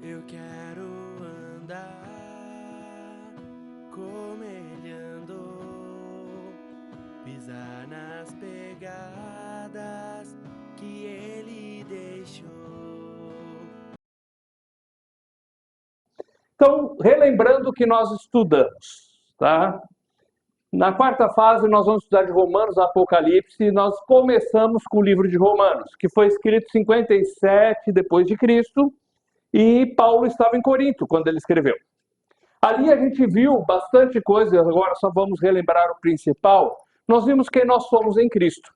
Eu quero andar como ele andou, pisar nas pegadas que ele deixou. Então, relembrando o que nós estudamos, tá? Na quarta fase, nós vamos estudar de Romanos a Apocalipse, e nós começamos com o livro de Romanos, que foi escrito 57 depois de Cristo, e Paulo estava em Corinto quando ele escreveu. Ali a gente viu bastante coisa, agora só vamos relembrar o principal. Nós vimos quem nós somos em Cristo,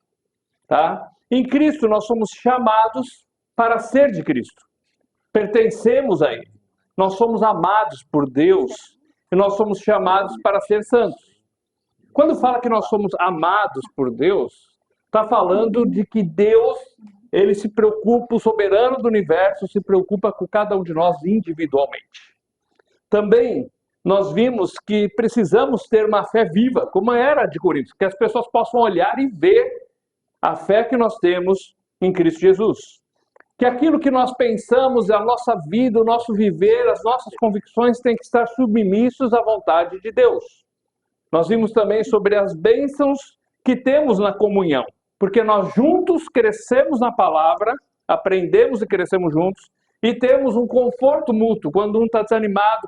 tá? Em Cristo nós somos chamados para ser de Cristo. Pertencemos a Ele. Nós somos amados por Deus e nós somos chamados para ser santos. Quando fala que nós somos amados por Deus, está falando de que Deus, ele se preocupa, o soberano do universo, se preocupa com cada um de nós individualmente. Também nós vimos que precisamos ter uma fé viva, como era a de Corinto, que as pessoas possam olhar e ver a fé que nós temos em Cristo Jesus. Que aquilo que nós pensamos, a nossa vida, o nosso viver, as nossas convicções têm que estar submissos à vontade de Deus. Nós vimos também sobre as bênçãos que temos na comunhão, porque nós juntos crescemos na palavra, aprendemos e crescemos juntos, e temos um conforto mútuo. Quando um está desanimado,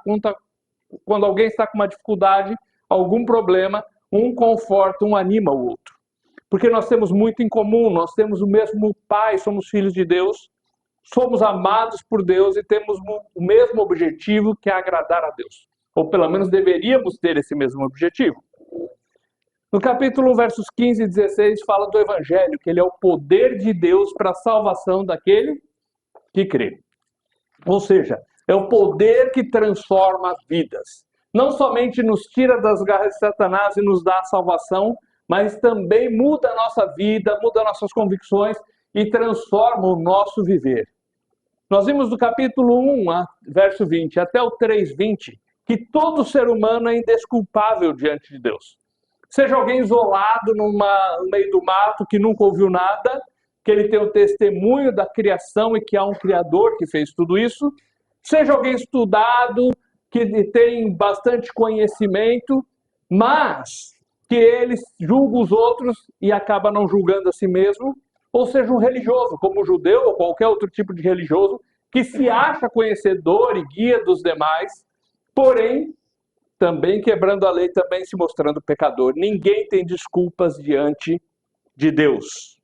quando alguém está com uma dificuldade, algum problema, um conforta, um anima o outro. Porque nós temos muito em comum, nós temos o mesmo Pai, somos filhos de Deus, somos amados por Deus e temos o mesmo objetivo, que é agradar a Deus. Ou pelo menos deveríamos ter esse mesmo objetivo. No capítulo 1, versos 15 e 16, fala do Evangelho, que ele é o poder de Deus para a salvação daquele que crê. Ou seja, é o poder que transforma vidas. Não somente nos tira das garras de Satanás e nos dá a salvação, mas também muda a nossa vida, muda nossas convicções e transforma o nosso viver. Nós vimos do capítulo 1, verso 20, até o 3:20, que todo ser humano é indesculpável diante de Deus. Seja alguém isolado no meio do mato, que nunca ouviu nada, que ele tem o testemunho da criação e que há um Criador que fez tudo isso. Seja alguém estudado, que tem bastante conhecimento, mas que ele julga os outros e acaba não julgando a si mesmo. Ou seja, um religioso, como o judeu ou qualquer outro tipo de religioso, que se acha conhecedor e guia dos demais, porém, também quebrando a lei, também se mostrando pecador. Ninguém tem desculpas diante de Deus.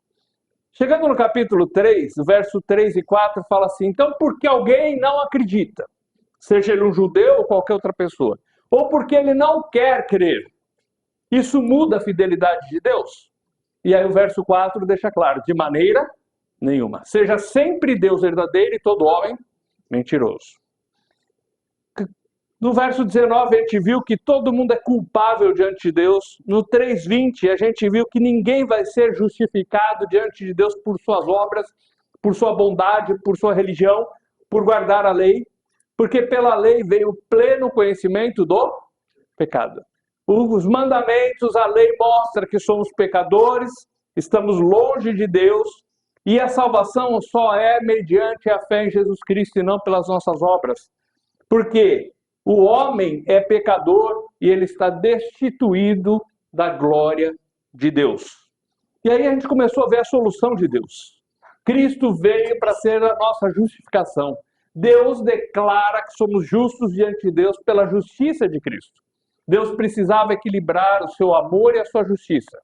Chegando no capítulo 3, verso 3 e 4, fala assim: então, porque alguém não acredita, seja ele um judeu ou qualquer outra pessoa, ou porque ele não quer crer, isso muda a fidelidade de Deus? E aí o verso 4 deixa claro: de maneira nenhuma. Seja sempre Deus verdadeiro e todo homem mentiroso. No verso 19 a gente viu que todo mundo é culpável diante de Deus. No 3:20 a gente viu que ninguém vai ser justificado diante de Deus por suas obras, por sua bondade, por sua religião, por guardar a lei, porque pela lei veio o pleno conhecimento do pecado. Os mandamentos, a lei mostra que somos pecadores, estamos longe de Deus, e a salvação só é mediante a fé em Jesus Cristo e não pelas nossas obras. Porque o homem é pecador e ele está destituído da glória de Deus. E aí a gente começou a ver a solução de Deus. Cristo veio para ser a nossa justificação. Deus declara que somos justos diante de Deus pela justiça de Cristo. Deus precisava equilibrar o seu amor e a sua justiça.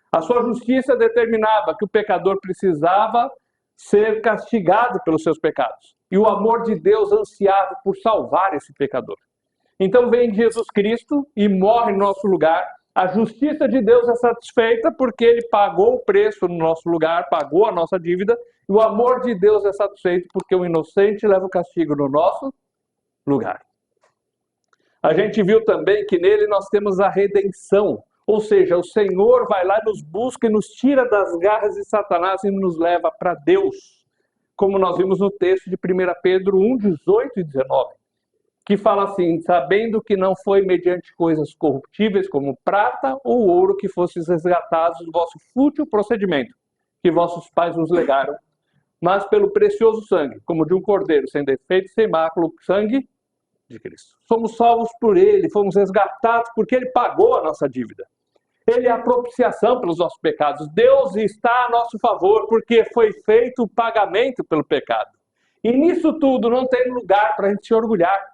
A sua justiça determinava que o pecador precisava ser castigado pelos seus pecados. E o amor de Deus ansiava por salvar esse pecador. Então vem Jesus Cristo e morre no nosso lugar. A justiça de Deus é satisfeita porque ele pagou o preço no nosso lugar, pagou a nossa dívida. E o amor de Deus é satisfeito porque o inocente leva o castigo no nosso lugar. A gente viu também que nele nós temos a redenção. Ou seja, o Senhor vai lá, nos busca e nos tira das garras de Satanás e nos leva para Deus. Como nós vimos no texto de 1 Pedro 1, 18 e 19. Que fala assim: sabendo que não foi mediante coisas corruptíveis como prata ou ouro que fostes resgatados do vosso fútil procedimento, que vossos pais nos legaram, mas pelo precioso sangue, como de um cordeiro, sem defeito e sem mácula, o sangue de Cristo. Somos salvos por Ele, fomos resgatados porque Ele pagou a nossa dívida. Ele é a propiciação pelos nossos pecados. Deus está a nosso favor porque foi feito o pagamento pelo pecado. E nisso tudo não tem lugar para a gente se orgulhar.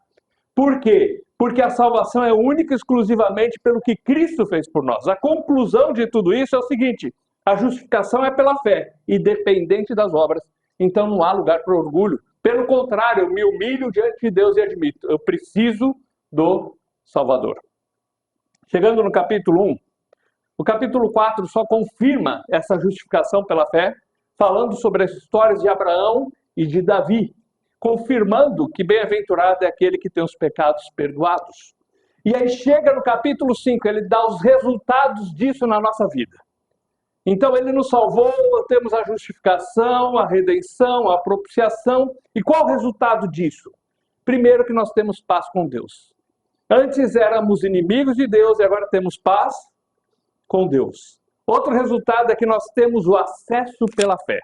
Por quê? Porque a salvação é única e exclusivamente pelo que Cristo fez por nós. A conclusão de tudo isso é o seguinte: a justificação é pela fé, independente das obras. Então não há lugar para orgulho. Pelo contrário, eu me humilho diante de Deus e admito, eu preciso do Salvador. Chegando no capítulo 1, o capítulo 4 só confirma essa justificação pela fé, falando sobre as histórias de Abraão e de Davi, confirmando que bem-aventurado é aquele que tem os pecados perdoados. E aí chega no capítulo 5, ele dá os resultados disso na nossa vida. Então ele nos salvou, temos a justificação, a redenção, a propiciação. E qual o resultado disso? Primeiro, que nós temos paz com Deus. Antes éramos inimigos de Deus e agora temos paz com Deus. Outro resultado é que nós temos o acesso pela fé.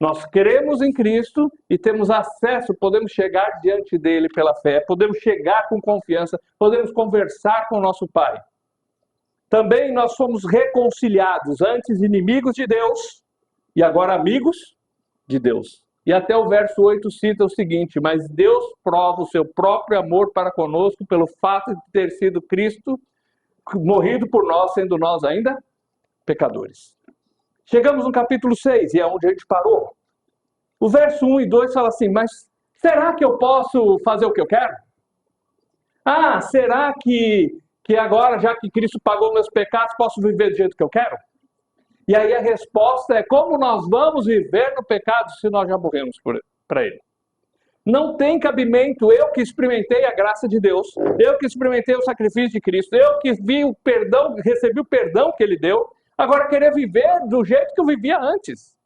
Nós cremos em Cristo e temos acesso, podemos chegar diante dele pela fé, podemos chegar com confiança, podemos conversar com o nosso Pai. Também nós somos reconciliados, antes inimigos de Deus e agora amigos de Deus. E até o verso 8 cita o seguinte: mas Deus prova o seu próprio amor para conosco pelo fato de ter sido Cristo morrido por nós, sendo nós ainda pecadores. Chegamos no capítulo 6, e é onde a gente parou. O verso 1 e 2 fala assim: mas será que eu posso fazer o que eu quero? Ah, será que agora, já que Cristo pagou meus pecados, posso viver do jeito que eu quero? E aí a resposta é: como nós vamos viver no pecado se nós já morremos para ele? Não tem cabimento eu que experimentei a graça de Deus, eu que experimentei o sacrifício de Cristo, eu que vi o perdão, recebi o perdão que Ele deu, agora querer viver do jeito que eu vivia antes.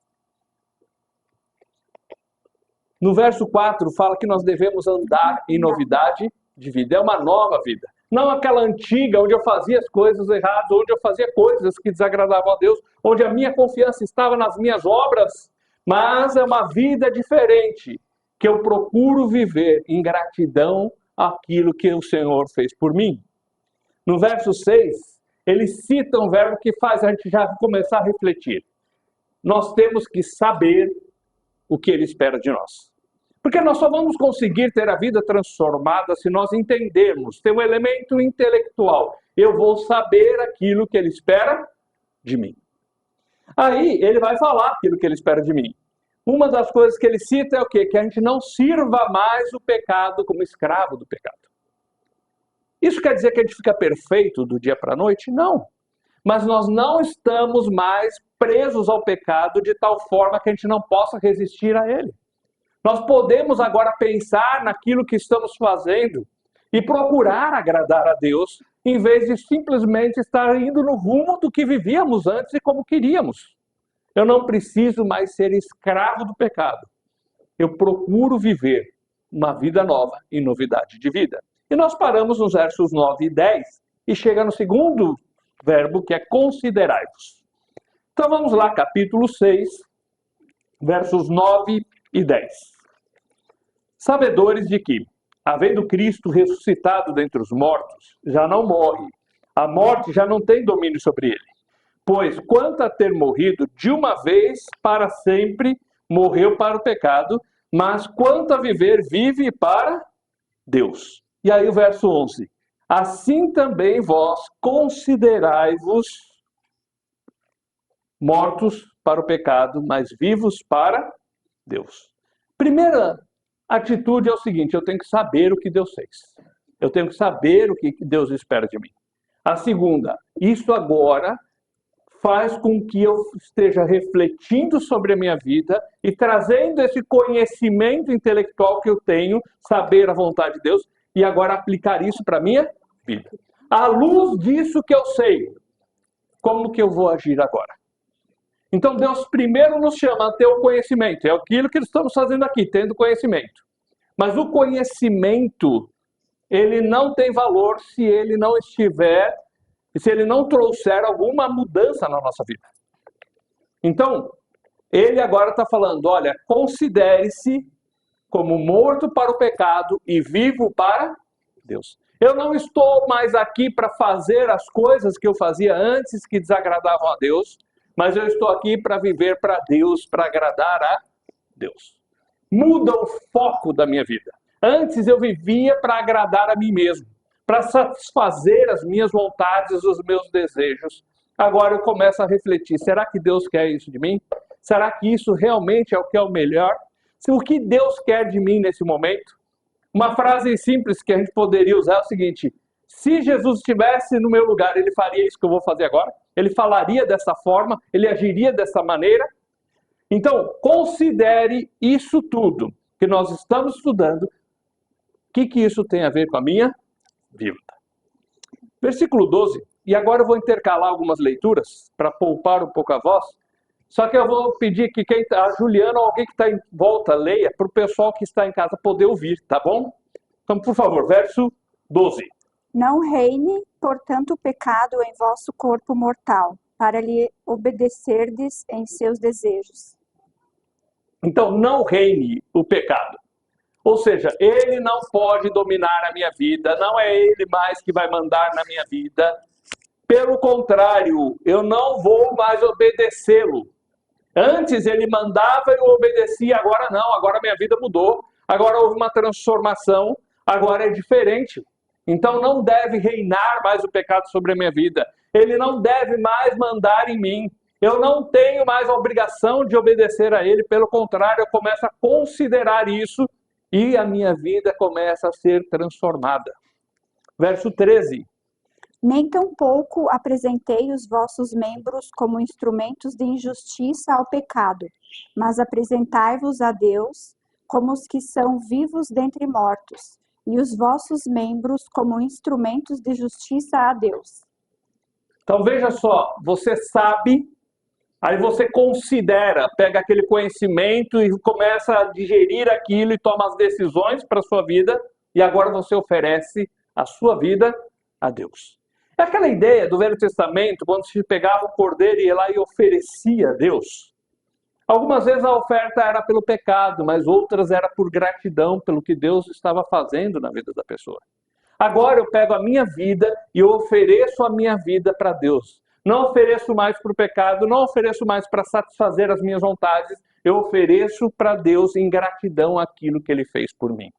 No verso 4 fala que nós devemos andar em novidade de vida. É uma nova vida. Não aquela antiga, onde eu fazia as coisas erradas, onde eu fazia coisas que desagradavam a Deus, onde a minha confiança estava nas minhas obras, mas é uma vida diferente, que eu procuro viver em gratidão àquilo que o Senhor fez por mim. No verso 6, ele cita um verbo que faz a gente já começar a refletir. Nós temos que saber o que Ele espera de nós. Porque nós só vamos conseguir ter a vida transformada se nós entendermos, ter um elemento intelectual. Eu vou saber aquilo que Ele espera de mim. Aí ele vai falar aquilo que Ele espera de mim. Uma das coisas que ele cita é o quê? Que a gente não sirva mais o pecado como escravo do pecado. Isso quer dizer que a gente fica perfeito do dia para a noite? Não. Mas nós não estamos mais presos ao pecado de tal forma que a gente não possa resistir a ele. Nós podemos agora pensar naquilo que estamos fazendo e procurar agradar a Deus, em vez de simplesmente estar indo no rumo do que vivíamos antes e como queríamos. Eu não preciso mais ser escravo do pecado. Eu procuro viver uma vida nova em novidade de vida. E nós paramos nos versos 9 e 10 e chega no segundo verbo, que é considerai-vos. Então vamos lá, capítulo 6, versos 9 e 10. Sabedores de que, havendo Cristo ressuscitado dentre os mortos, já não morre. A morte já não tem domínio sobre ele. Pois, quanto a ter morrido de uma vez para sempre, morreu para o pecado, mas quanto a viver, vive para Deus. E aí o verso 11. Assim também vós considerai-vos mortos para o pecado, mas vivos para Deus. Primeira atitude é o seguinte: eu tenho que saber o que Deus fez. Eu tenho que saber o que Deus espera de mim. A segunda, isso agora faz com que eu esteja refletindo sobre a minha vida e trazendo esse conhecimento intelectual que eu tenho, saber a vontade de Deus, e agora aplicar isso para a minha vida. À luz disso que eu sei, como que eu vou agir agora? Então Deus primeiro nos chama a ter o conhecimento. É aquilo que estamos fazendo aqui, tendo conhecimento. Mas o conhecimento, ele não tem valor se ele não estiver, se ele não trouxer alguma mudança na nossa vida. Então, ele agora está falando, olha, considere-se como morto para o pecado e vivo para Deus. Eu não estou mais aqui para fazer as coisas que eu fazia antes que desagradavam a Deus, mas eu estou aqui para viver para Deus, para agradar a Deus. Muda o foco da minha vida. Antes eu vivia para agradar a mim mesmo, para satisfazer as minhas vontades, os meus desejos. Agora eu começo a refletir, será que Deus quer isso de mim? Será que isso realmente é o que é o melhor? O que Deus quer de mim nesse momento? Uma frase simples que a gente poderia usar é o seguinte: se Jesus estivesse no meu lugar, ele faria isso que eu vou fazer agora? Ele falaria dessa forma? Ele agiria dessa maneira? Então, considere isso tudo que nós estamos estudando. O que isso tem a ver com a minha vida? Versículo 12. E agora eu vou intercalar algumas leituras para poupar um pouco a voz. Só que eu vou pedir que a Juliana ou alguém que está em volta leia para o pessoal que está em casa poder ouvir, tá bom? Então, por favor, verso 12. Não reine, portanto, o pecado em vosso corpo mortal, para lhe obedecerdes em seus desejos. Então, não reine o pecado. Ou seja, ele não pode dominar a minha vida, não é ele mais que vai mandar na minha vida. Pelo contrário, eu não vou mais obedecê-lo. Antes ele mandava e eu obedecia, agora não, agora minha vida mudou, agora houve uma transformação, agora é diferente. Então não deve reinar mais o pecado sobre a minha vida, ele não deve mais mandar em mim, eu não tenho mais a obrigação de obedecer a ele, pelo contrário, eu começo a considerar isso e a minha vida começa a ser transformada. Verso 13. Nem tampouco apresentei os vossos membros como instrumentos de injustiça ao pecado, mas apresentai-vos a Deus como os que são vivos dentre mortos, e os vossos membros como instrumentos de justiça a Deus. Então veja só, você sabe, aí você considera, pega aquele conhecimento e começa a digerir aquilo e toma as decisões para a sua vida, e agora você oferece a sua vida a Deus. É aquela ideia do Velho Testamento, quando se pegava o cordeiro e ia lá e oferecia a Deus. Algumas vezes a oferta era pelo pecado, mas outras era por gratidão pelo que Deus estava fazendo na vida da pessoa. Agora eu pego a minha vida e eu ofereço a minha vida para Deus. Não ofereço mais para o pecado, não ofereço mais para satisfazer as minhas vontades, eu ofereço para Deus em gratidão aquilo que Ele fez por mim.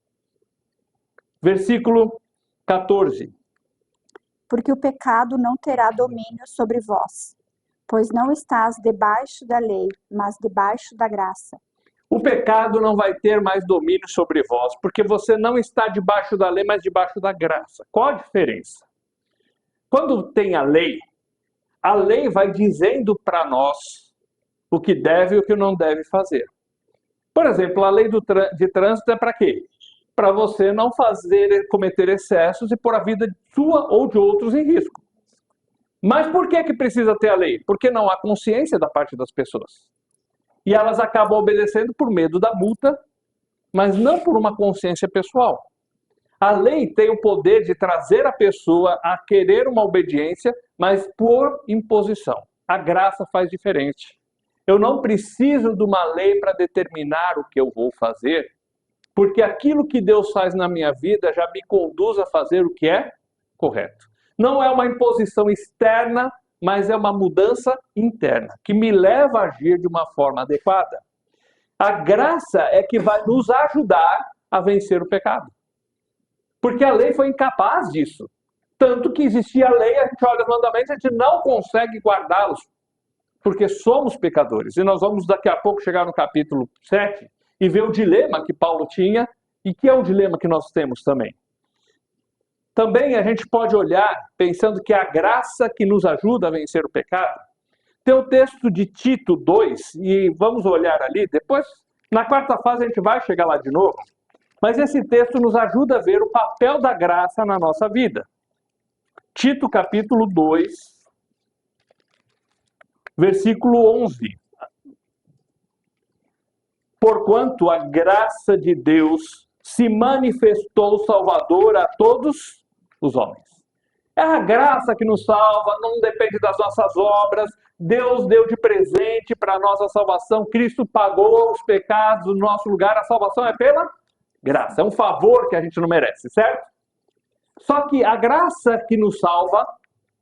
Versículo 14. Porque o pecado não terá domínio sobre vós, pois não estás debaixo da lei, mas debaixo da graça. O pecado não vai ter mais domínio sobre vós, porque você não está debaixo da lei, mas debaixo da graça. Qual a diferença? Quando tem a lei vai dizendo para nós o que deve e o que não deve fazer. Por exemplo, a lei de trânsito é para quê? Para você não cometer excessos e pôr a vida sua ou de outros em risco. Mas por que precisa ter a lei? Porque não há consciência da parte das pessoas. E elas acabam obedecendo por medo da multa, mas não por uma consciência pessoal. A lei tem o poder de trazer a pessoa a querer uma obediência, mas por imposição. A graça faz diferente. Eu não preciso de uma lei para determinar o que eu vou fazer, porque aquilo que Deus faz na minha vida já me conduz a fazer o que é correto. Não é uma imposição externa, mas é uma mudança interna, que me leva a agir de uma forma adequada. A graça é que vai nos ajudar a vencer o pecado. Porque a lei foi incapaz disso. Tanto que existia a lei, a gente olha os mandamentos e a gente não consegue guardá-los, porque somos pecadores. E nós vamos daqui a pouco chegar no capítulo 7 e ver o dilema que Paulo tinha e que é um dilema que nós temos também. Também a gente pode olhar pensando que a graça que nos ajuda a vencer o pecado. Tem o texto de Tito 2, e vamos olhar ali, depois, na quarta fase a gente vai chegar lá de novo, mas esse texto nos ajuda a ver o papel da graça na nossa vida. Tito capítulo 2, versículo 11. Porquanto a graça de Deus se manifestou salvadora a todos os homens. É a graça que nos salva, não depende das nossas obras. Deus deu de presente para nós a salvação. Cristo pagou os pecados no nosso lugar. A salvação é pela graça. É um favor que a gente não merece, certo? Só que a graça que nos salva,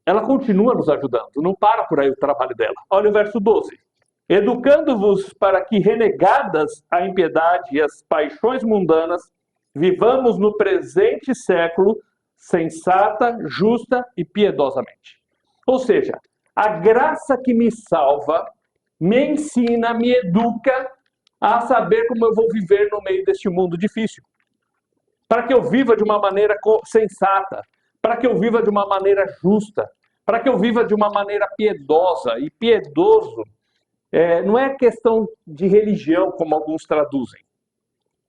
ela continua nos ajudando. Não para por aí o trabalho dela. Olha o verso 12. Educando-vos para que, renegadas a impiedade e as paixões mundanas, vivamos no presente século sensata, justa e piedosamente. Ou seja, a graça que me salva, me ensina, me educa a saber como eu vou viver no meio deste mundo difícil. Para que eu viva de uma maneira sensata, para que eu viva de uma maneira justa, para que eu viva de uma maneira piedosa. E piedoso não é questão de religião, como alguns traduzem,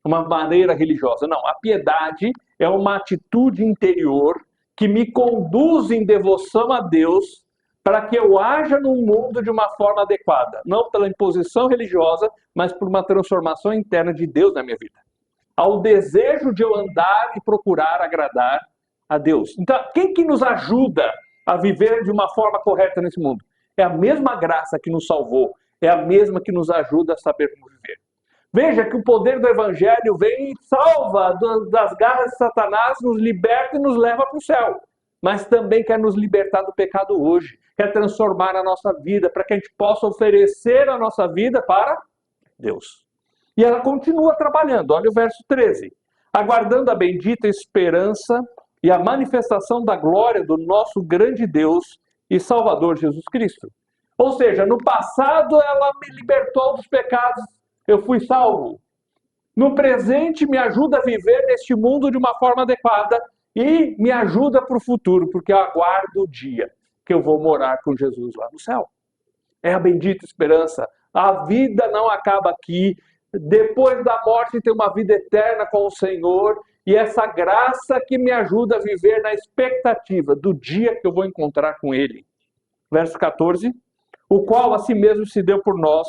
uma maneira religiosa. Não, a piedade é uma atitude interior que me conduz em devoção a Deus para que eu haja no mundo de uma forma adequada. Não pela imposição religiosa, mas por uma transformação interna de Deus na minha vida. Ao desejo de eu andar e procurar agradar a Deus. Então, quem que nos ajuda a viver de uma forma correta nesse mundo? É a mesma graça que nos salvou, é a mesma que nos ajuda a saber como viver. Veja que o poder do Evangelho vem e salva das garras de Satanás, nos liberta e nos leva para o céu. Mas também quer nos libertar do pecado hoje, quer transformar a nossa vida, para que a gente possa oferecer a nossa vida para Deus. E ela continua trabalhando, olha o verso 13. Aguardando a bendita esperança e a manifestação da glória do nosso grande Deus e Salvador Jesus Cristo. Ou seja, no passado ela me libertou dos pecados, eu fui salvo. No presente me ajuda a viver neste mundo de uma forma adequada e me ajuda para o futuro, porque eu aguardo o dia que eu vou morar com Jesus lá no céu. É a bendita esperança. A vida não acaba aqui. Depois da morte tem uma vida eterna com o Senhor. E essa graça que me ajuda a viver na expectativa do dia que eu vou encontrar com Ele. Verso 14. O qual a si mesmo se deu por nós,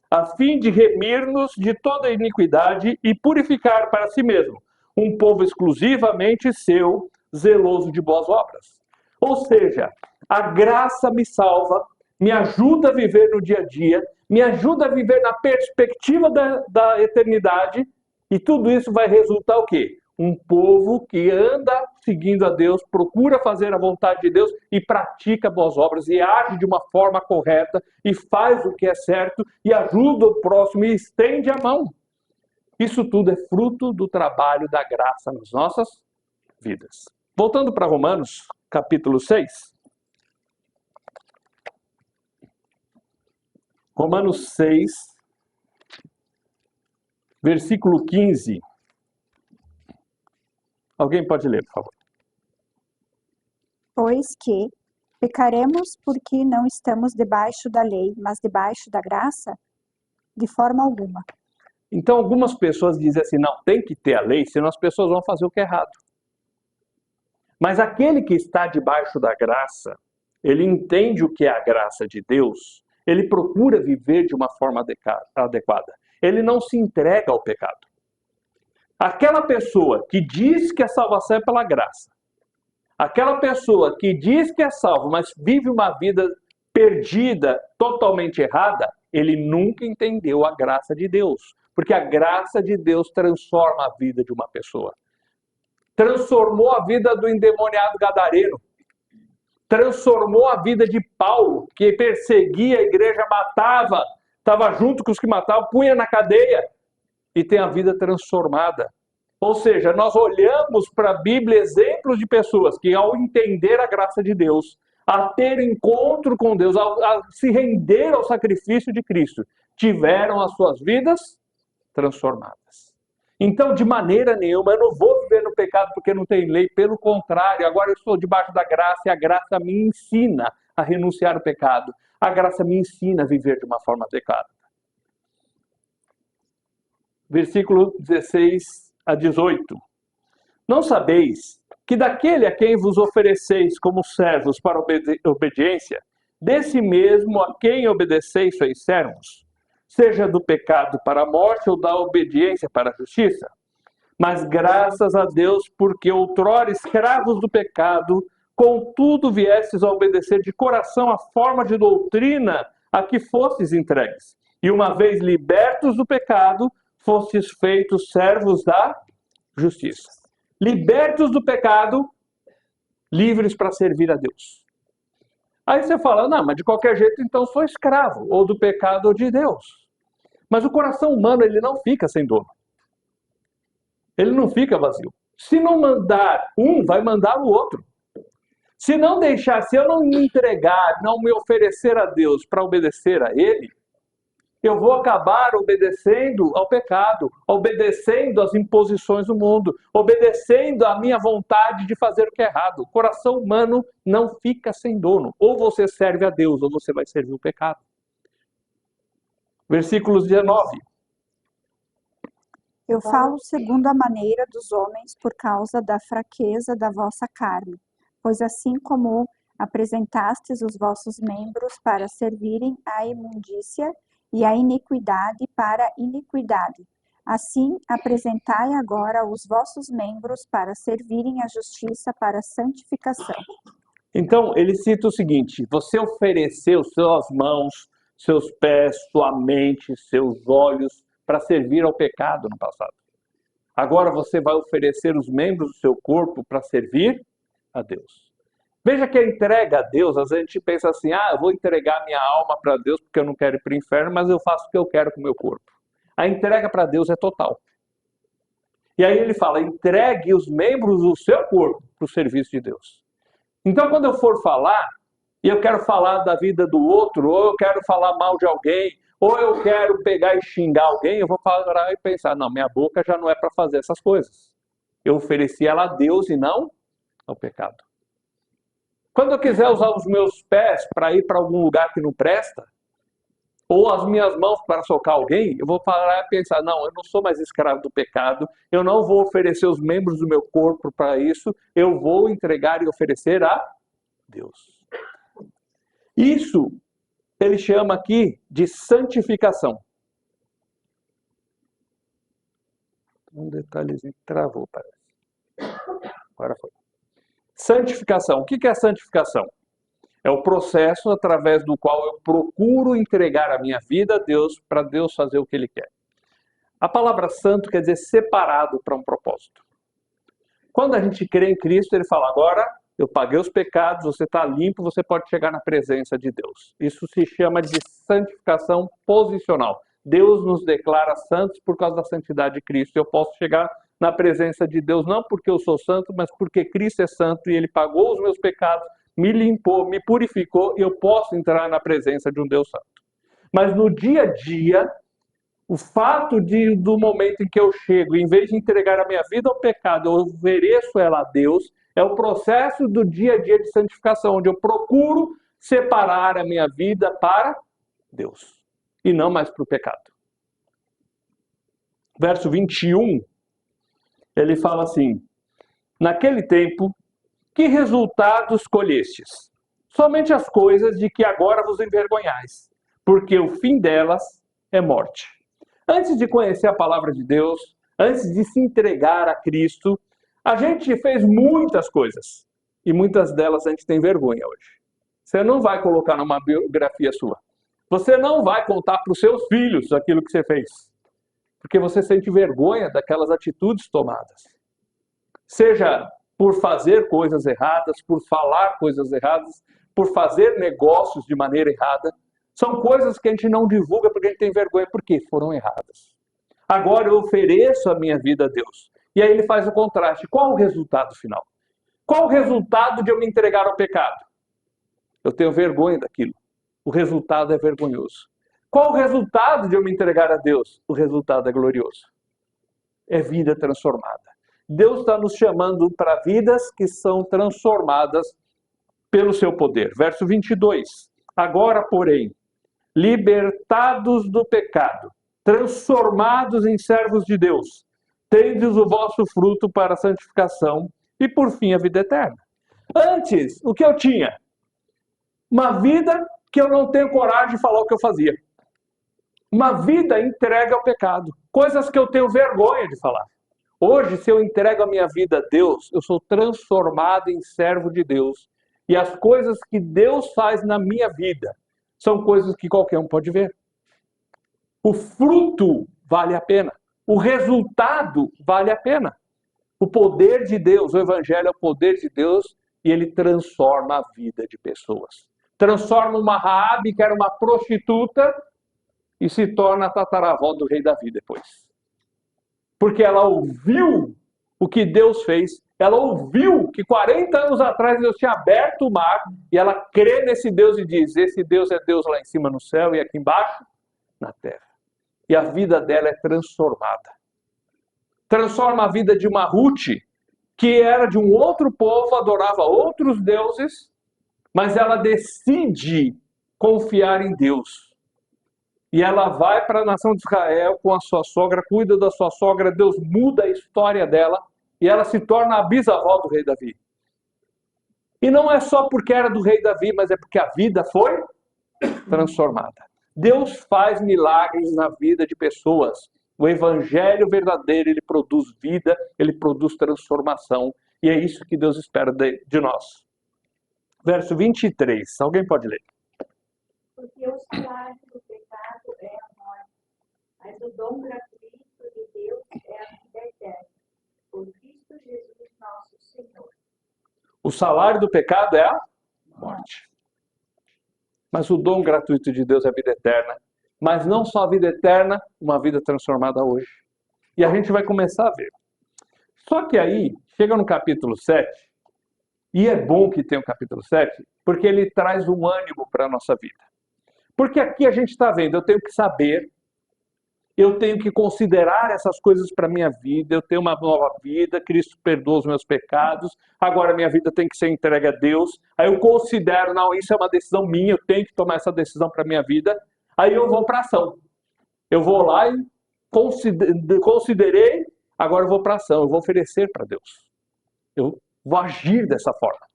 a fim de remir-nos de toda iniquidade e purificar para si mesmo um povo exclusivamente seu, zeloso de boas obras. Ou seja, a graça me salva, me ajuda a viver no dia a dia, me ajuda a viver na perspectiva da eternidade, e tudo isso vai resultar o quê? Um povo que anda seguindo a Deus, procura fazer a vontade de Deus e pratica boas obras e age de uma forma correta e faz o que é certo e ajuda o próximo e estende a mão. Isso tudo é fruto do trabalho da graça nas nossas vidas. Voltando para Romanos, capítulo 6. Romanos 6, versículo 15. Alguém pode ler, por favor. Pois que pecaremos porque não estamos debaixo da lei, mas debaixo da graça? De forma alguma. Então, algumas pessoas dizem assim, não, tem que ter a lei, senão as pessoas vão fazer o que é errado. Mas aquele que está debaixo da graça, ele entende o que é a graça de Deus, ele procura viver de uma forma adequada. Ele não se entrega ao pecado. Aquela pessoa que diz que a salvação é pela graça, aquela pessoa que diz que é salvo, mas vive uma vida perdida, totalmente errada, ele nunca entendeu a graça de Deus. Porque a graça de Deus transforma a vida de uma pessoa. Transformou a vida do endemoniado gadareno. Transformou a vida de Paulo, que perseguia a igreja, matava, estava junto com os que matavam, punha na cadeia e tem a vida transformada. Ou seja, nós olhamos para a Bíblia exemplos de pessoas que, ao entender a graça de Deus, a ter encontro com Deus, a se render ao sacrifício de Cristo, tiveram as suas vidas transformadas. Então, de maneira nenhuma, eu não vou viver no pecado porque não tem lei. Pelo contrário, agora eu estou debaixo da graça e a graça me ensina a renunciar ao pecado. A graça me ensina a viver de uma forma adequada. Versículo 16 a 18. Não sabeis que daquele a quem vos ofereceis como servos para obediência, desse mesmo a quem obedeceis sois servos, seja do pecado para a morte ou da obediência para a justiça? Mas graças a Deus, porque outrora escravos do pecado, contudo viestes a obedecer de coração a forma de doutrina a que fostes entregues. E uma vez libertos do pecado, fostes feitos servos da justiça. Libertos do pecado, livres para servir a Deus. Aí você fala, não, mas de qualquer jeito então sou escravo, ou do pecado ou de Deus. Mas o coração humano, ele não fica sem dono. Ele não fica vazio. Se não mandar um, vai mandar o outro. Se não deixar, se eu não me entregar, não me oferecer a Deus para obedecer a Ele, eu vou acabar obedecendo ao pecado, obedecendo às imposições do mundo, obedecendo à minha vontade de fazer o que é errado. O coração humano não fica sem dono. Ou você serve a Deus, ou você vai servir o pecado. Versículos 19. Eu falo segundo a maneira dos homens por causa da fraqueza da vossa carne, pois assim como apresentastes os vossos membros para servirem à imundícia e a iniquidade para iniquidade, assim apresentai agora os vossos membros para servirem à justiça para santificação. Então, ele cita o seguinte, você ofereceu suas mãos, seus pés, sua mente, seus olhos para servir ao pecado no passado. Agora você vai oferecer os membros do seu corpo para servir a Deus. Veja que a entrega a Deus, às vezes a gente pensa assim, eu vou entregar minha alma para Deus porque eu não quero ir para o inferno, mas eu faço o que eu quero com o meu corpo. A entrega para Deus é total. E aí ele fala, entregue os membros do seu corpo para o serviço de Deus. Então quando eu for falar, e eu quero falar da vida do outro, ou eu quero falar mal de alguém, ou eu quero pegar e xingar alguém, eu vou parar e pensar, não, minha boca já não é para fazer essas coisas. Eu ofereci ela a Deus e não ao pecado. Quando eu quiser usar os meus pés para ir para algum lugar que não presta, ou as minhas mãos para socar alguém, eu vou parar e pensar, não, eu não sou mais escravo do pecado, eu não vou oferecer os membros do meu corpo para isso, eu vou entregar e oferecer a Deus. Isso ele chama aqui de santificação. Um detalhezinho que travou, parece. Agora foi. Santificação. O que é santificação? É o processo através do qual eu procuro entregar a minha vida a Deus para Deus fazer o que Ele quer. A palavra santo quer dizer separado para um propósito. Quando a gente crê em Cristo, Ele fala, agora eu paguei os pecados, você está limpo, você pode chegar na presença de Deus. Isso se chama de santificação posicional. Deus nos declara santos por causa da santidade de Cristo. Eu posso chegar na presença de Deus não porque eu sou santo, mas porque Cristo é santo e Ele pagou os meus pecados, me limpou, me purificou e eu posso entrar na presença de um Deus santo. Mas no dia a dia, o fato do momento em que eu chego, em vez de entregar a minha vida ao pecado, eu ofereço ela a Deus, é o processo do dia a dia de santificação, onde eu procuro separar a minha vida para Deus e não mais para o pecado. Verso 21, ele fala assim, naquele tempo, que resultados colhestes? Somente as coisas de que agora vos envergonhais, porque o fim delas é morte. Antes de conhecer a palavra de Deus, antes de se entregar a Cristo, a gente fez muitas coisas. E muitas delas a gente tem vergonha hoje. Você não vai colocar numa biografia sua. Você não vai contar para os seus filhos aquilo que você fez. Porque você sente vergonha daquelas atitudes tomadas. Seja por fazer coisas erradas, por falar coisas erradas, por fazer negócios de maneira errada. São coisas que a gente não divulga porque a gente tem vergonha, porque foram erradas. Agora eu ofereço a minha vida a Deus. E aí ele faz o contraste. Qual o resultado final? Qual o resultado de eu me entregar ao pecado? Eu tenho vergonha daquilo. O resultado é vergonhoso. Qual o resultado de eu me entregar a Deus? O resultado é glorioso. É vida transformada. Deus está nos chamando para vidas que são transformadas pelo seu poder. Verso 22. Agora, porém, libertados do pecado, transformados em servos de Deus, tendes o vosso fruto para a santificação e, por fim, a vida eterna. Antes, o que eu tinha? Uma vida que eu não tenho coragem de falar o que eu fazia. Uma vida entregue ao pecado. Coisas que eu tenho vergonha de falar. Hoje, se eu entrego a minha vida a Deus, eu sou transformado em servo de Deus. E as coisas que Deus faz na minha vida são coisas que qualquer um pode ver. O fruto vale a pena. O resultado vale a pena. O poder de Deus, o Evangelho é o poder de Deus e ele transforma a vida de pessoas. Transforma uma Raabe, que era uma prostituta, e se torna a tataravó do rei Davi depois. Porque ela ouviu o que Deus fez, ela ouviu que 40 anos atrás Deus tinha aberto o mar, e ela crê nesse Deus e diz, esse Deus é Deus lá em cima no céu e aqui embaixo na terra. E a vida dela é transformada. Transforma a vida de uma Ruth, que era de um outro povo, adorava outros deuses, mas ela decide confiar em Deus. E ela vai para a nação de Israel com a sua sogra, cuida da sua sogra, Deus muda a história dela, e ela se torna a bisavó do rei Davi. E não é só porque era do rei Davi, mas é porque a vida foi transformada. Deus faz milagres na vida de pessoas. O evangelho verdadeiro, ele produz vida, ele produz transformação. E é isso que Deus espera de nós. Verso 23, alguém pode ler? Porque o salário do pecado é a morte, mas o dom gratuito de Deus é a vida eterna. Por Cristo Jesus nosso Senhor. O salário do pecado é a morte. Mas o dom gratuito de Deus é a vida eterna. Mas não só a vida eterna, uma vida transformada hoje. E a gente vai começar a ver. Só que aí, chega no capítulo 7, e é bom que tenha o capítulo 7, porque ele traz um ânimo para a nossa vida. Porque aqui a gente está vendo, eu tenho que saber, eu tenho que considerar essas coisas para a minha vida, eu tenho uma nova vida, Cristo perdoa os meus pecados, agora minha vida tem que ser entregue a Deus, aí eu considero, não, isso é uma decisão minha, eu tenho que tomar essa decisão para a minha vida, aí eu vou para a ação. Eu vou lá e considerei, agora eu vou para a ação, eu vou oferecer para Deus. Eu vou agir dessa forma,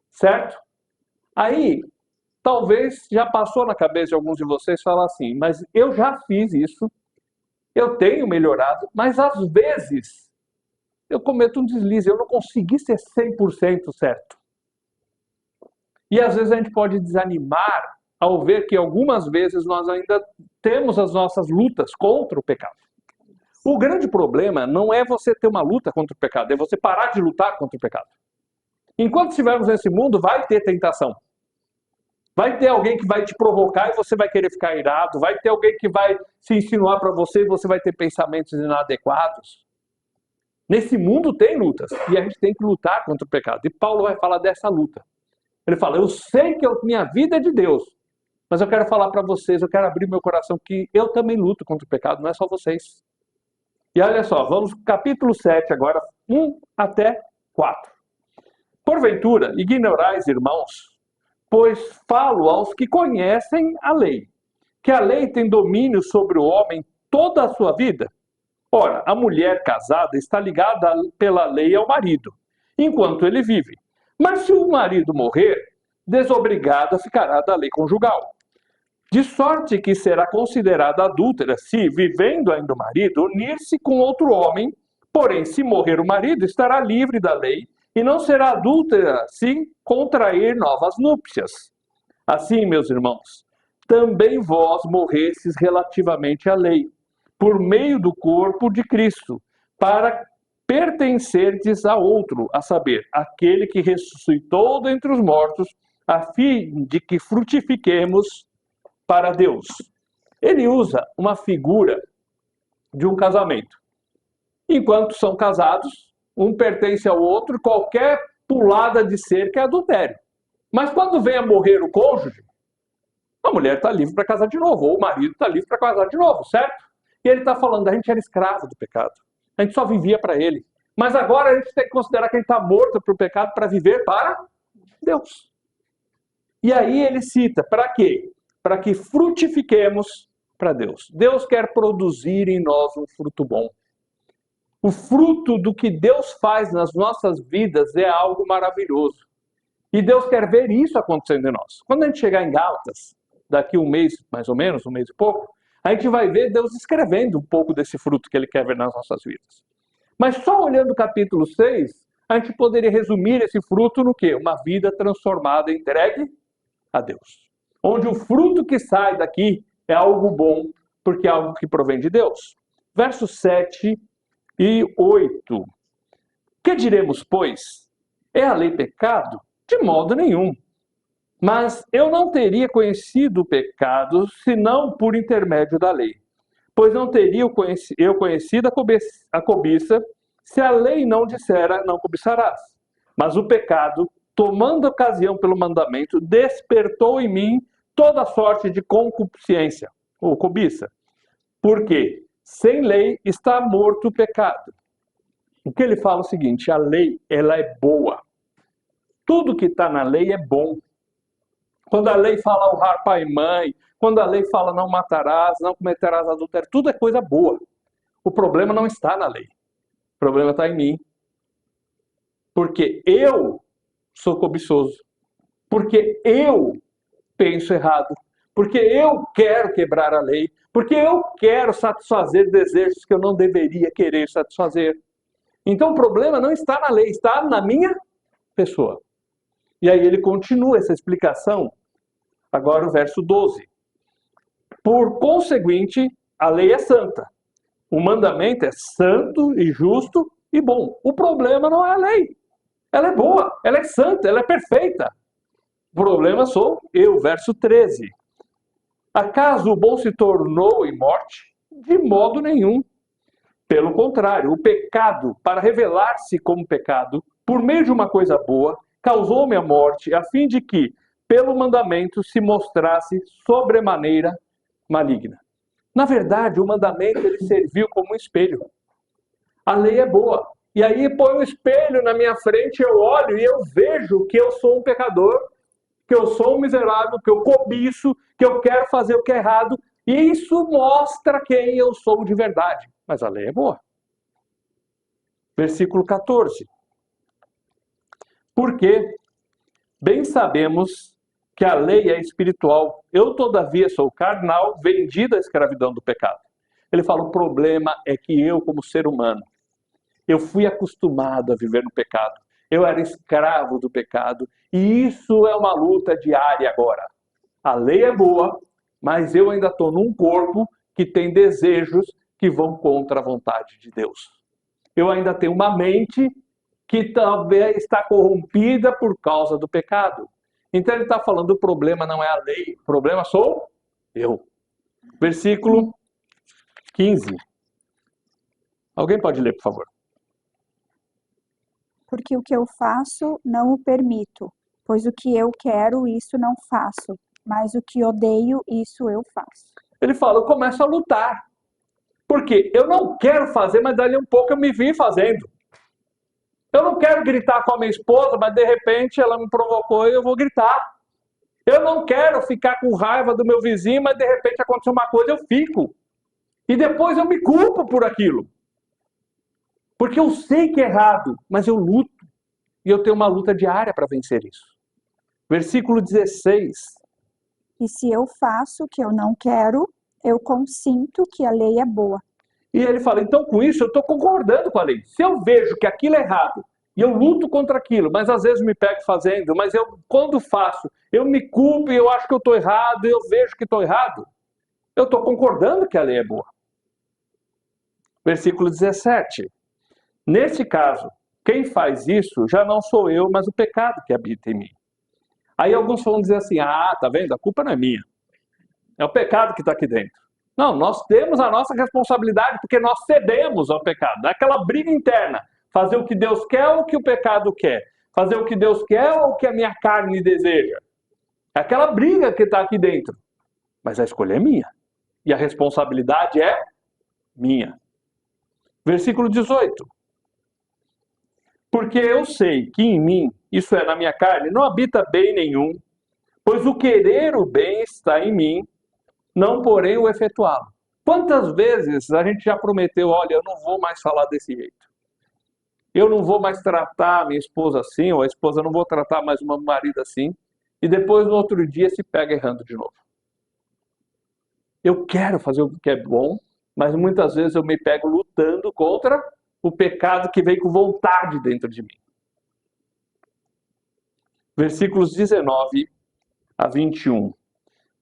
certo? Aí, talvez já passou na cabeça de alguns de vocês falar assim, mas eu já fiz isso, eu tenho melhorado, mas às vezes eu cometo um deslize, eu não consegui ser 100% certo. E às vezes a gente pode desanimar ao ver que algumas vezes nós ainda temos as nossas lutas contra o pecado. O grande problema não é você ter uma luta contra o pecado, é você parar de lutar contra o pecado. Enquanto estivermos nesse mundo, vai ter tentação. Vai ter alguém que vai te provocar e você vai querer ficar irado. Vai ter alguém que vai se insinuar para você e você vai ter pensamentos inadequados. Nesse mundo tem lutas e a gente tem que lutar contra o pecado. E Paulo vai falar dessa luta. Ele fala, eu sei que minha vida é de Deus, mas eu quero falar para vocês, eu quero abrir meu coração que eu também luto contra o pecado, não é só vocês. E olha só, vamos para o capítulo 7 agora, 1 até 4. Porventura, ignorais, irmãos, pois falo aos que conhecem a lei, que a lei tem domínio sobre o homem toda a sua vida. Ora, a mulher casada está ligada pela lei ao marido, enquanto ele vive. Mas se o marido morrer, desobrigada ficará da lei conjugal. De sorte que será considerada adúltera se, vivendo ainda o marido, unir-se com outro homem, porém, se morrer o marido, estará livre da lei, e não será adúltera se contrair novas núpcias. Assim, meus irmãos, também vós morrestes relativamente à lei, por meio do corpo de Cristo, para pertencerdes a outro, a saber, aquele que ressuscitou dentre os mortos, a fim de que frutifiquemos para Deus. Ele usa uma figura de um casamento. Enquanto são casados, um pertence ao outro, qualquer pulada de cerca é adultério. Mas quando vem a morrer o cônjuge, a mulher está livre para casar de novo, ou o marido está livre para casar de novo, certo? E ele está falando, a gente era escravo do pecado. A gente só vivia para ele. Mas agora a gente tem que considerar que a gente está morto para o pecado para viver para Deus. E aí ele cita, para quê? Para que frutifiquemos para Deus. Deus quer produzir em nós um fruto bom. O fruto do que Deus faz nas nossas vidas é algo maravilhoso. E Deus quer ver isso acontecendo em nós. Quando a gente chegar em Gálatas, daqui um mês, mais ou menos, um mês e pouco, a gente vai ver Deus escrevendo um pouco desse fruto que Ele quer ver nas nossas vidas. Mas só olhando o capítulo 6, a gente poderia resumir esse fruto no quê? Uma vida transformada, entregue a Deus. Onde o fruto que sai daqui é algo bom, porque é algo que provém de Deus. Versos 7 e 8. Que diremos, pois? É a lei pecado? De modo nenhum. Mas eu não teria conhecido o pecado, senão por intermédio da lei. Pois não teria eu conhecido a cobiça, se a lei não dissera, não cobiçarás. Mas o pecado, tomando ocasião pelo mandamento, despertou em mim toda sorte de concupiscência, ou cobiça. Porque sem lei está morto o pecado. O que ele fala é o seguinte, a lei, ela é boa. Tudo que está na lei é bom. Quando a lei fala honrar pai e mãe, quando a lei fala não matarás, não cometerás adultério, tudo é coisa boa. O problema não está na lei. O problema está em mim. Porque eu sou cobiçoso. Porque eu penso errado. Porque eu quero quebrar a lei. Porque eu quero satisfazer desejos que eu não deveria querer satisfazer. Então o problema não está na lei, está na minha pessoa. E aí ele continua essa explicação, agora o verso 12. Por conseguinte, a lei é santa. O mandamento é santo e justo e bom. O problema não é a lei. Ela é boa, ela é santa, ela é perfeita. O problema sou eu, verso 13. Acaso o bom se tornou em morte? De modo nenhum. Pelo contrário, o pecado, para revelar-se como pecado, por meio de uma coisa boa, causou-me a morte, a fim de que, pelo mandamento, se mostrasse sobremaneira maligna. Na verdade, o mandamento ele serviu como um espelho. A lei é boa. E aí põe um espelho na minha frente, eu olho e eu vejo que eu sou um pecador, que eu sou um miserável, que eu cobiço, que eu quero fazer o que é errado. E isso mostra quem eu sou de verdade. Mas a lei é boa. Versículo 14. Porque bem sabemos que a lei é espiritual. Eu, todavia, sou carnal, vendido à escravidão do pecado. Ele fala, o problema é que eu, como ser humano, eu fui acostumado a viver no pecado. Eu era escravo do pecado. E isso é uma luta diária agora. A lei é boa, mas eu ainda estou num corpo que tem desejos que vão contra a vontade de Deus. Eu ainda tenho uma mente que também está corrompida por causa do pecado. Então ele está falando, o problema não é a lei, o problema sou eu. Versículo 15. Alguém pode ler, por favor? Porque o que eu faço, não o permito, pois o que eu quero, isso não faço, mas o que odeio, isso eu faço. Ele fala, eu começo a lutar. Porque eu não quero fazer, mas dali um pouco eu me vi fazendo. Eu não quero gritar com a minha esposa, mas de repente ela me provocou e eu vou gritar. Eu não quero ficar com raiva do meu vizinho, mas de repente aconteceu uma coisa, eu fico. E depois eu me culpo por aquilo. Porque eu sei que é errado, mas eu luto. E eu tenho uma luta diária para vencer isso. Versículo 16. E se eu faço o que eu não quero, eu consinto que a lei é boa. E ele fala, então com isso eu estou concordando com a lei. Se eu vejo que aquilo é errado, e eu luto contra aquilo, mas às vezes me pego fazendo, mas eu, quando faço, eu me culpo e eu acho que eu estou errado, e eu vejo que estou errado, eu estou concordando que a lei é boa. Versículo 17. Nesse caso, quem faz isso já não sou eu, mas o pecado que habita em mim. Aí alguns vão dizer assim, tá vendo? A culpa não é minha. É o pecado que está aqui dentro. Não, nós temos a nossa responsabilidade porque nós cedemos ao pecado. É aquela briga interna. Fazer o que Deus quer ou o que o pecado quer? Fazer o que Deus quer ou o que a minha carne deseja? É aquela briga que está aqui dentro. Mas a escolha é minha. E a responsabilidade é minha. Versículo 18. Porque eu sei que em mim, isso é, na minha carne, não habita bem nenhum, pois o querer o bem está em mim, não porém o efetuá-lo. Quantas vezes a gente já prometeu, olha, eu não vou mais falar desse jeito. Eu não vou mais tratar a minha esposa assim, ou a esposa não vou tratar mais uma marido assim, e depois no outro dia se pega errando de novo. Eu quero fazer o que é bom, mas muitas vezes eu me pego lutando contra o pecado que vem com vontade dentro de mim. Versículos 19 a 21.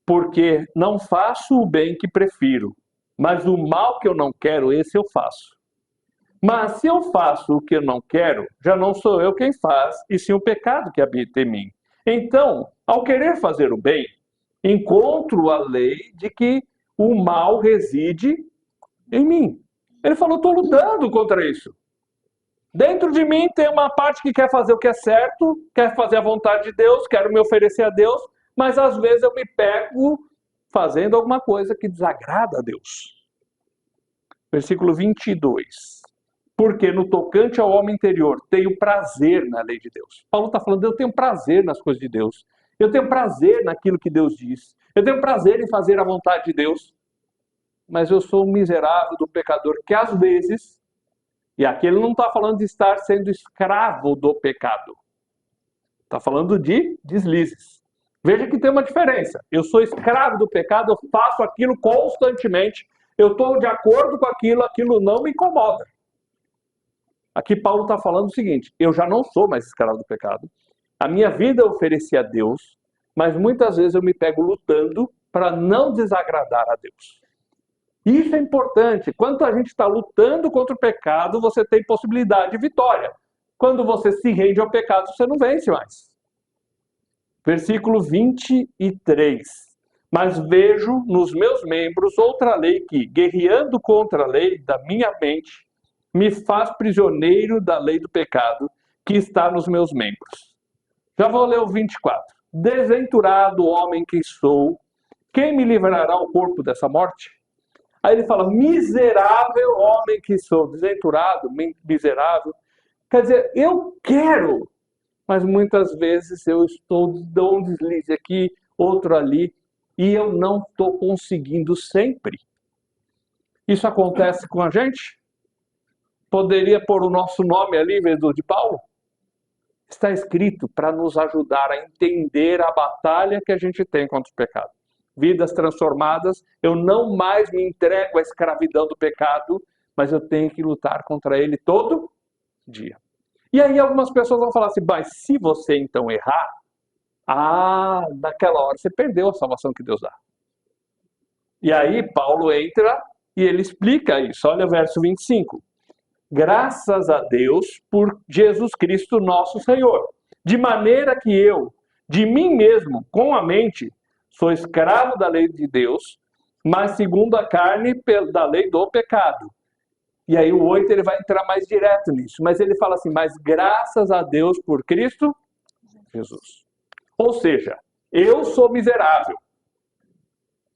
Porque não faço o bem que prefiro, mas o mal que eu não quero, esse eu faço. Mas se eu faço o que eu não quero, já não sou eu quem faz, e sim o pecado que habita em mim. Então, ao querer fazer o bem, encontro a lei de que o mal reside em mim. Ele falou, estou lutando contra isso. Dentro de mim tem uma parte que quer fazer o que é certo, quer fazer a vontade de Deus, quero me oferecer a Deus, mas às vezes eu me pego fazendo alguma coisa que desagrada a Deus. Versículo 22. Porque no tocante ao homem interior, tenho prazer na lei de Deus. Paulo está falando, eu tenho prazer nas coisas de Deus. Eu tenho prazer naquilo que Deus diz. Eu tenho prazer em fazer a vontade de Deus. Mas eu sou um miserável do pecador que às vezes, e aqui ele não está falando de estar sendo escravo do pecado. Está falando de deslizes. Veja que tem uma diferença. Eu sou escravo do pecado, eu faço aquilo constantemente. Eu estou de acordo com aquilo, aquilo não me incomoda. Aqui Paulo está falando o seguinte, eu já não sou mais escravo do pecado. A minha vida eu ofereci a Deus, mas muitas vezes eu me pego lutando para não desagradar a Deus. Isso é importante. Quando a gente está lutando contra o pecado, você tem possibilidade de vitória. Quando você se rende ao pecado, você não vence mais. Versículo 23. Mas vejo nos meus membros outra lei que, guerreando contra a lei da minha mente, me faz prisioneiro da lei do pecado que está nos meus membros. Já vou ler o 24. Desventurado homem que sou, quem me livrará o corpo dessa morte? Aí ele fala, miserável homem que sou, desventurado, miserável. Quer dizer, eu quero, mas muitas vezes eu dou um deslize aqui, outro ali, e eu não estou conseguindo sempre. Isso acontece com a gente? Poderia pôr o nosso nome ali, em vez do de Paulo? Está escrito para nos ajudar a entender a batalha que a gente tem contra o pecado. Vidas transformadas, eu não mais me entrego à escravidão do pecado, mas eu tenho que lutar contra ele todo dia. E aí algumas pessoas vão falar assim, mas se você então errar, naquela hora você perdeu a salvação que Deus dá. E aí Paulo entra e ele explica isso. Olha o verso 25. Graças a Deus por Jesus Cristo nosso Senhor. De maneira que eu, de mim mesmo, com a mente, sou escravo da lei de Deus, mas segundo a carne, da lei do pecado. E aí o 8 ele vai entrar mais direto nisso. Mas ele fala assim, mas graças a Deus por Cristo Jesus. Ou seja, eu sou miserável.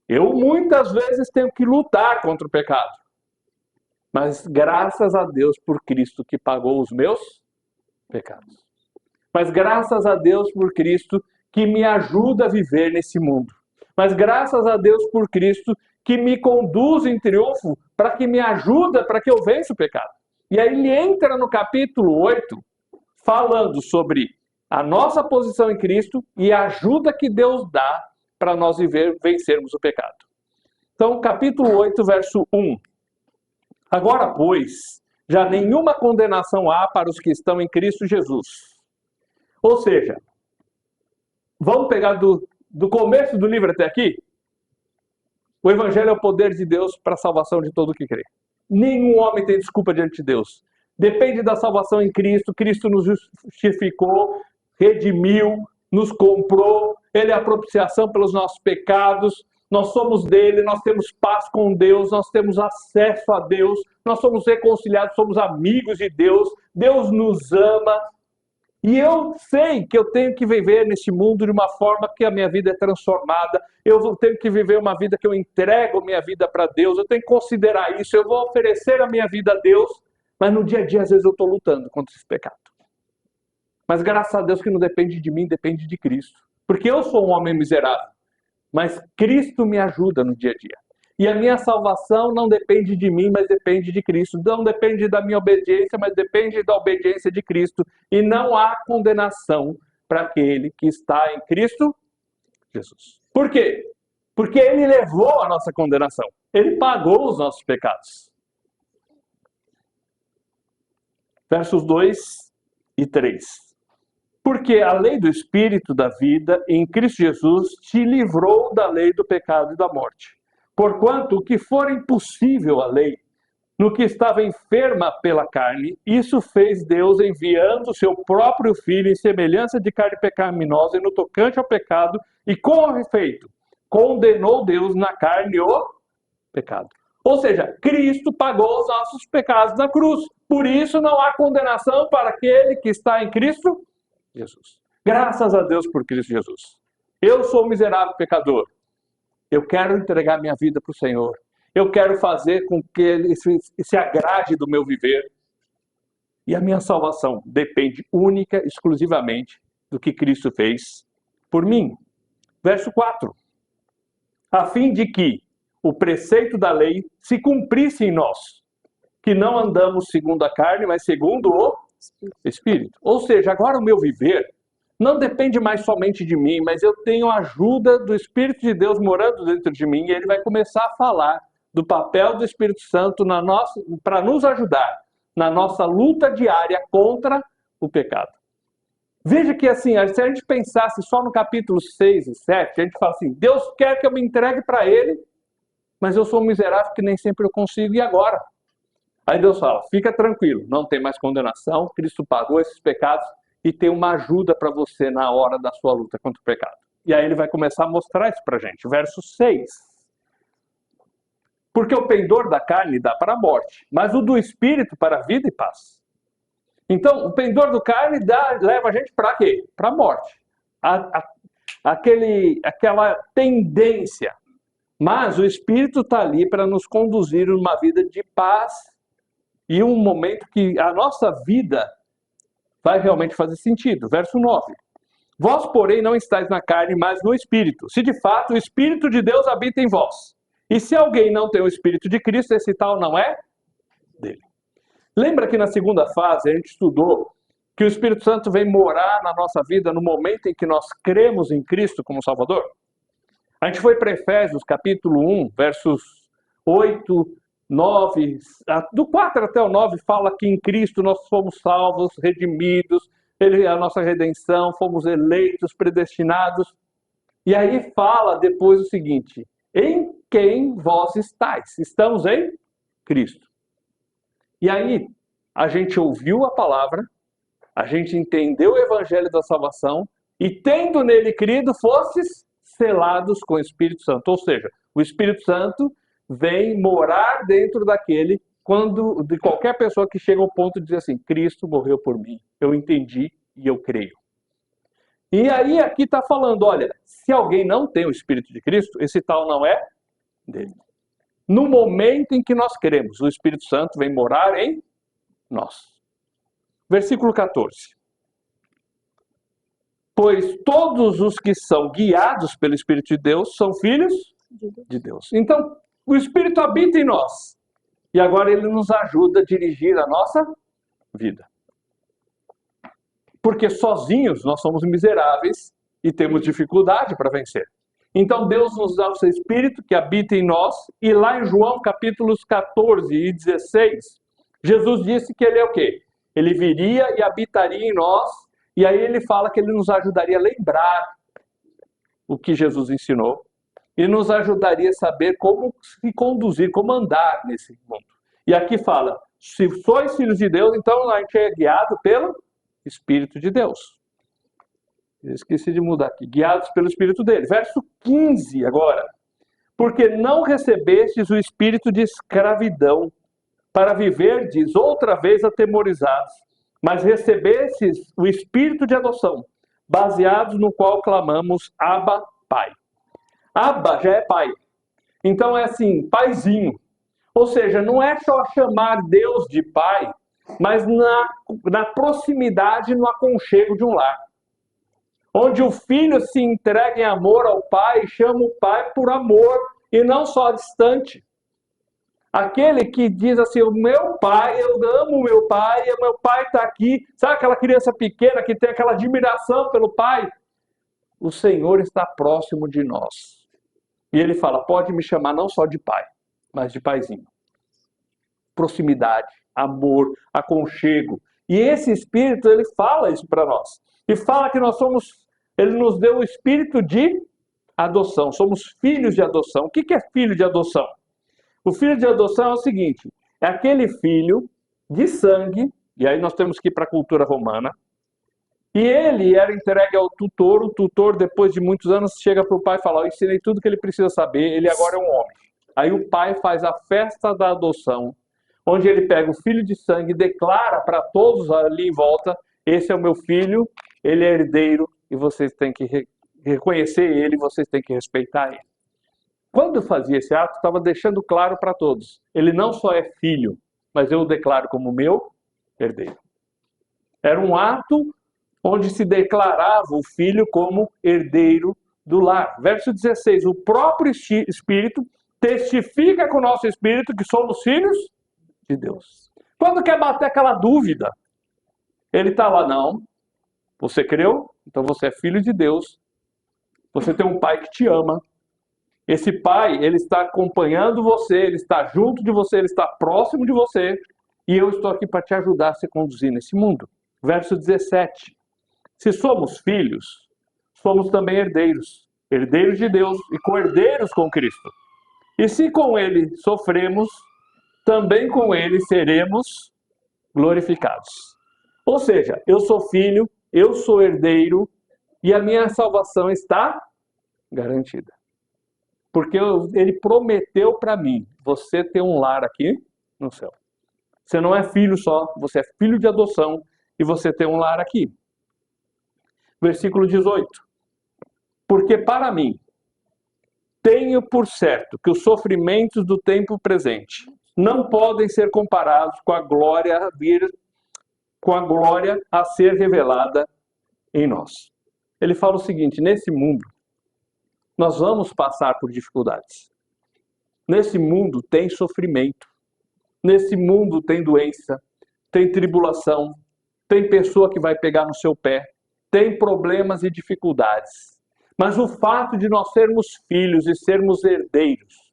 Eu muitas vezes tenho que lutar contra o pecado. Mas graças a Deus por Cristo que pagou os meus pecados. Mas graças a Deus por Cristo que me ajuda a viver nesse mundo. Mas graças a Deus por Cristo que me conduz em triunfo para que me ajuda, para que eu vença o pecado. E aí ele entra no capítulo 8 falando sobre a nossa posição em Cristo e a ajuda que Deus dá para nós vencermos o pecado. Então, capítulo 8, verso 1. Agora, pois, já nenhuma condenação há para os que estão em Cristo Jesus. Ou seja, vamos pegar do começo do livro até aqui? O Evangelho é o poder de Deus para a salvação de todo o que crê. Nenhum homem tem desculpa diante de Deus. Depende da salvação em Cristo. Cristo nos justificou, redimiu, nos comprou. Ele é a propiciação pelos nossos pecados. Nós somos dele, nós temos paz com Deus, nós temos acesso a Deus, nós somos reconciliados, somos amigos de Deus, Deus nos ama. E eu sei que eu tenho que viver nesse mundo de uma forma que a minha vida é transformada, eu tenho que viver uma vida que eu entrego minha vida para Deus, eu tenho que considerar isso, eu vou oferecer a minha vida a Deus, mas no dia a dia às vezes eu estou lutando contra esse pecado. Mas graças a Deus que não depende de mim, depende de Cristo. Porque eu sou um homem miserável. Mas Cristo me ajuda no dia a dia. E a minha salvação não depende de mim, mas depende de Cristo. Não depende da minha obediência, mas depende da obediência de Cristo. E não há condenação para aquele que está em Cristo Jesus. Por quê? Porque ele levou a nossa condenação. Ele pagou os nossos pecados. versos 2 e 3. Porque a lei do Espírito da vida em Cristo Jesus te livrou da lei do pecado e da morte. Porquanto o que for impossível à lei, no que estava enferma pela carne, isso fez Deus enviando o seu próprio Filho em semelhança de carne pecaminosa e no tocante ao pecado, e com efeito, condenou Deus na carne o pecado. Ou seja, Cristo pagou os nossos pecados na cruz. Por isso não há condenação para aquele que está em Cristo Jesus. Graças a Deus por Cristo Jesus. Eu sou um miserável pecador. Eu quero entregar minha vida para o Senhor. Eu quero fazer com que Ele se agrade do meu viver. E a minha salvação depende única, exclusivamente do que Cristo fez por mim. Verso 4. A fim de que o preceito da lei se cumprisse em nós, que não andamos segundo a carne, mas segundo o Espírito. Ou seja, agora o meu viver não depende mais somente de mim, mas eu tenho a ajuda do Espírito de Deus morando dentro de mim, e Ele vai começar a falar do papel do Espírito Santo para nos ajudar na nossa luta diária contra o pecado. Veja que assim, se a gente pensasse só no capítulo 6 e 7, a gente fala assim, Deus quer que eu me entregue para Ele, mas eu sou um miserável que nem sempre eu consigo, e agora? Aí Deus fala, fica tranquilo, não tem mais condenação, Cristo pagou esses pecados e tem uma ajuda para você na hora da sua luta contra o pecado. E aí Ele vai começar a mostrar isso para a gente. Verso 6. Porque o pendor da carne dá para a morte, mas o do Espírito para a vida e paz. Então, o pendor do carne leva a gente para quê? Para a morte. Aquela tendência. Mas o Espírito está ali para nos conduzir numa vida de paz e um momento que a nossa vida vai realmente fazer sentido. Verso 9. Vós, porém, não estáis na carne, mas no Espírito. Se de fato o Espírito de Deus habita em vós. E se alguém não tem o Espírito de Cristo, esse tal não é dele. Lembra que na segunda fase a gente estudou que o Espírito Santo vem morar na nossa vida no momento em que nós cremos em Cristo como Salvador? A gente foi para Efésios, capítulo 1, versos 8, 9, do 4 até o 9, fala que em Cristo nós fomos salvos, redimidos, Ele é a nossa redenção, fomos eleitos, predestinados. E aí fala depois o seguinte, em quem vós estáis? Estamos em Cristo. E aí, a gente ouviu a palavra, a gente entendeu o evangelho da salvação, e tendo nele crido, fostes selados com o Espírito Santo. Ou seja, o Espírito Santo vem morar dentro de qualquer pessoa que chega ao ponto de dizer assim, Cristo morreu por mim, eu entendi e eu creio. E aí aqui está falando, olha, se alguém não tem o Espírito de Cristo, esse tal não é dele. No momento em que nós cremos, o Espírito Santo vem morar em nós. Versículo 14. Pois todos os que são guiados pelo Espírito de Deus são filhos de Deus. Então, o Espírito habita em nós. E agora ele nos ajuda a dirigir a nossa vida. Porque sozinhos nós somos miseráveis e temos dificuldade para vencer. Então Deus nos dá o seu Espírito que habita em nós. E lá em João capítulos 14 e 16, Jesus disse que ele é o quê? Ele viria e habitaria em nós. E aí ele fala que ele nos ajudaria a lembrar o que Jesus ensinou. E nos ajudaria a saber como se conduzir, como andar nesse mundo. E aqui fala, se sois filhos de Deus, então a gente é guiado pelo Espírito de Deus. Eu esqueci de mudar aqui. Guiados pelo Espírito dele. Verso 15 agora. Porque não recebestes o espírito de escravidão para viverdes outra vez atemorizados, mas recebestes o espírito de adoção, baseados no qual clamamos Abba, Pai. Abba já é pai. Então é assim, paizinho. Ou seja, não é só chamar Deus de pai, mas na proximidade, no aconchego de um lar. Onde o filho se entrega em amor ao pai, chama o pai por amor, e não só distante. Aquele que diz assim, o meu pai, eu amo o meu pai está aqui. Sabe aquela criança pequena que tem aquela admiração pelo pai? O Senhor está próximo de nós. E ele fala, pode me chamar não só de pai, mas de paizinho. Proximidade, amor, aconchego. E esse Espírito, ele fala isso para nós. E fala que ele nos deu o Espírito de adoção. Somos filhos de adoção. O que é filho de adoção? O filho de adoção é o seguinte, é aquele filho de sangue, e aí nós temos que ir para a cultura romana, e ele era entregue ao tutor, o tutor, depois de muitos anos, chega para o pai e fala, eu ensinei tudo que ele precisa saber, ele agora é um homem. Aí o pai faz a festa da adoção, onde ele pega o filho de sangue, declara para todos ali em volta, esse é o meu filho, ele é herdeiro, e vocês têm que reconhecer ele, vocês têm que respeitar ele. Quando eu fazia esse ato, estava deixando claro para todos, ele não só é filho, mas eu o declaro como meu herdeiro. Era um ato onde se declarava o filho como herdeiro do lar. Verso 16, o próprio Espírito testifica com o nosso Espírito que somos filhos de Deus. Quando quer bater aquela dúvida, ele está lá, não, você creu? Então você é filho de Deus, você tem um pai que te ama, esse pai, ele está acompanhando você, ele está junto de você, ele está próximo de você, e eu estou aqui para te ajudar a se conduzir nesse mundo. Verso 17, se somos filhos, somos também herdeiros, herdeiros de Deus e co-herdeiros com Cristo. E se com ele sofremos, também com ele seremos glorificados. Ou seja, eu sou filho, eu sou herdeiro e a minha salvação está garantida. Porque ele prometeu para mim, você ter um lar aqui no céu. Você não é filho só, você é filho de adoção e você tem um lar aqui. Versículo 18. Porque para mim, tenho por certo que os sofrimentos do tempo presente não podem ser comparados com a glória a ser revelada em nós. Ele fala o seguinte, nesse mundo, nós vamos passar por dificuldades. Nesse mundo tem sofrimento. Nesse mundo tem doença, tem tribulação, tem pessoa que vai pegar no seu pé, tem problemas e dificuldades. Mas o fato de nós sermos filhos e sermos herdeiros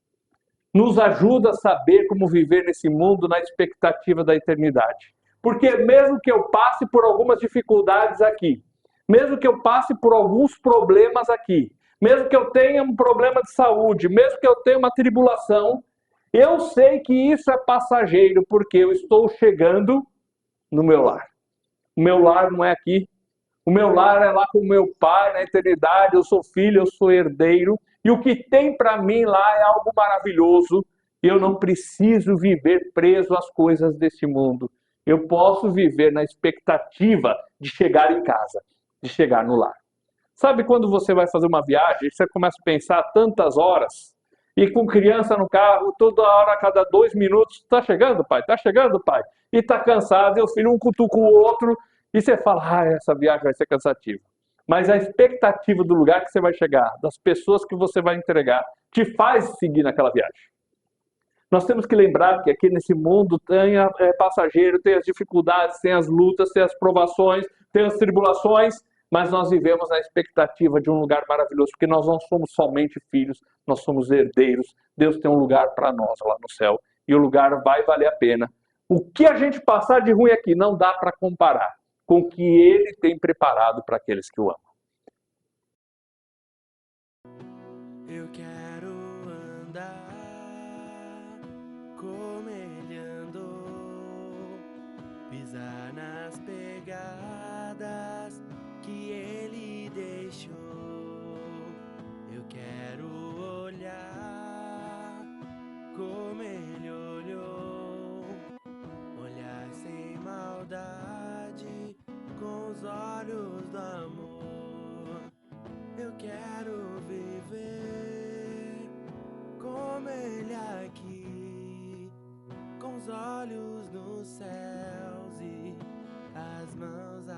nos ajuda a saber como viver nesse mundo na expectativa da eternidade. Porque mesmo que eu passe por algumas dificuldades aqui, mesmo que eu passe por alguns problemas aqui, mesmo que eu tenha um problema de saúde, mesmo que eu tenha uma tribulação, eu sei que isso é passageiro, porque eu estou chegando no meu lar. O meu lar não é aqui. O meu lar é lá com o meu pai na eternidade. Eu sou filho, eu sou herdeiro. E o que tem para mim lá é algo maravilhoso. Eu não preciso viver preso às coisas desse mundo. Eu posso viver na expectativa de chegar em casa, de chegar no lar. Sabe quando você vai fazer uma viagem, você começa a pensar tantas horas, e com criança no carro, toda hora, a cada 2 minutos, tá chegando, pai? Tá chegando, pai? E tá cansado, e o filho um cutuca o outro, e você fala, essa viagem vai ser cansativa. Mas a expectativa do lugar que você vai chegar, das pessoas que você vai entregar, te faz seguir naquela viagem. Nós temos que lembrar que aqui nesse mundo tem passageiro, tem as dificuldades, tem as lutas, tem as provações, tem as tribulações, mas nós vivemos na expectativa de um lugar maravilhoso, porque nós não somos somente filhos, nós somos herdeiros. Deus tem um lugar para nós lá no céu, e o lugar vai valer a pena. O que a gente passar de ruim aqui não dá para comparar com o que Ele tem preparado para aqueles que o amam. Eu quero andar como Ele andou, pisar nas pegadas que Ele deixou. Eu quero olhar como Ele olhou, olhar sem maldade, com os olhos do amor. Eu quero viver como Ele aqui, com os olhos nos céus e as mãos